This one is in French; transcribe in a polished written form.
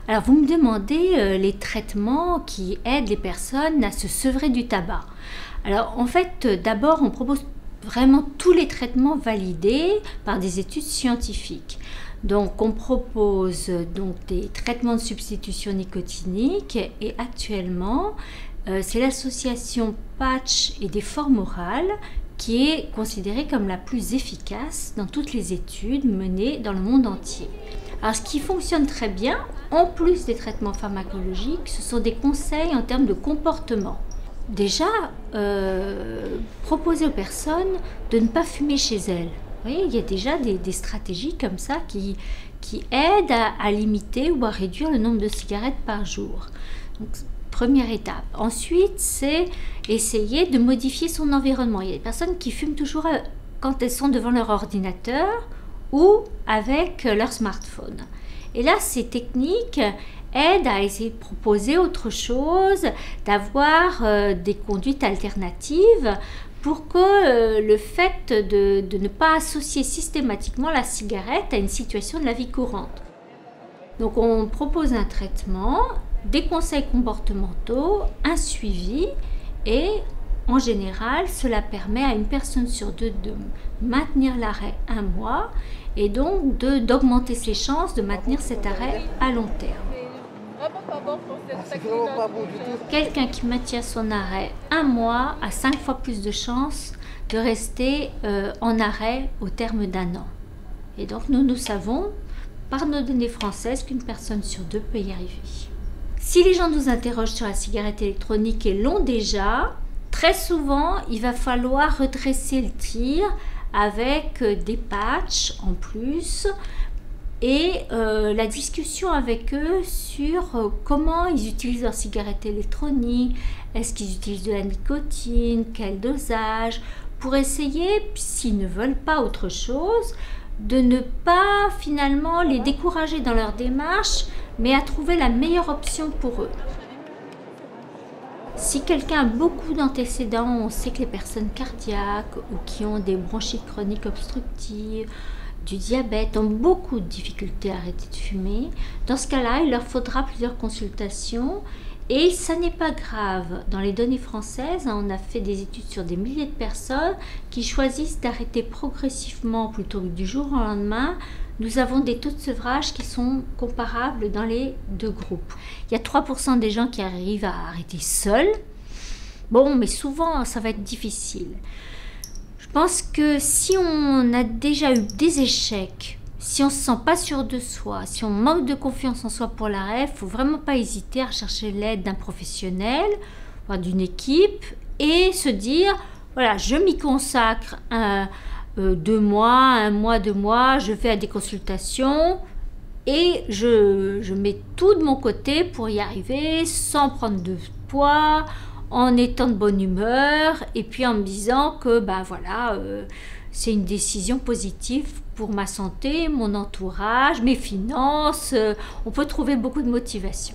Alors vous me demandez les traitements qui aident les personnes à se sevrer du tabac. Alors en fait, d'abord on propose vraiment tous les traitements validés par des études scientifiques. Donc on propose donc des traitements de substitution nicotinique et actuellement c'est l'association patch et des formes orales qui est considérée comme la plus efficace dans toutes les études menées dans le monde entier. Alors ce qui fonctionne très bien, en plus des traitements pharmacologiques, ce sont des conseils en termes de comportement. Déjà, proposer aux personnes de ne pas fumer chez elles. Vous voyez, il y a déjà des stratégies comme ça qui aident à limiter ou à réduire le nombre de cigarettes par jour. Donc, première étape. Ensuite, c'est essayer de modifier son environnement. Il y a des personnes qui fument toujours quand elles sont devant leur ordinateur ou avec leur smartphone. Et là, ces techniques aident à essayer de proposer autre chose, d'avoir des conduites alternatives pour que le fait de ne pas associer systématiquement la cigarette à une situation de la vie courante. Donc on propose un traitement, des conseils comportementaux, un suivi et en général cela permet à une personne sur deux de maintenir l'arrêt 1 mois et donc d'augmenter ses chances de maintenir cet arrêt à long terme. Quelqu'un qui maintient son arrêt 1 mois a 5 fois plus de chances de rester en arrêt au terme d'1 an. Et donc nous savons par nos données françaises qu'une personne sur 2 peut y arriver. Si les gens nous interrogent sur la cigarette électronique et l'ont déjà, très souvent il va falloir redresser le tir avec des patchs en plus et la discussion avec eux sur comment ils utilisent leur cigarette électronique, est-ce qu'ils utilisent de la nicotine, quel dosage, pour essayer, s'ils ne veulent pas autre chose, de ne pas finalement les décourager dans leur démarche, mais à trouver la meilleure option pour eux. Si quelqu'un a beaucoup d'antécédents, on sait que les personnes cardiaques ou qui ont des bronchites chroniques obstructives, du diabète, ont beaucoup de difficultés à arrêter de fumer. Dans ce cas-là, il leur faudra plusieurs consultations et ça n'est pas grave. Dans les données françaises, on a fait des études sur des milliers de personnes qui choisissent d'arrêter progressivement plutôt que du jour au lendemain. Nous avons des taux de sevrage qui sont comparables dans les deux groupes. Il y a 3% des gens qui arrivent à arrêter seuls. Bon, mais souvent, ça va être difficile. Je pense que si on a déjà eu des échecs, si on ne se sent pas sûr de soi, si on manque de confiance en soi pour l'arrêt, il ne faut vraiment pas hésiter à rechercher l'aide d'un professionnel, voire d'une équipe, et se dire, voilà, je m'y consacre 2 mois, 1 mois, 2 mois, je vais à des consultations et je mets tout de mon côté pour y arriver sans prendre de poids, en étant de bonne humeur et puis en me disant que ben voilà, c'est une décision positive pour ma santé, mon entourage, mes finances. On peut trouver beaucoup de motivation.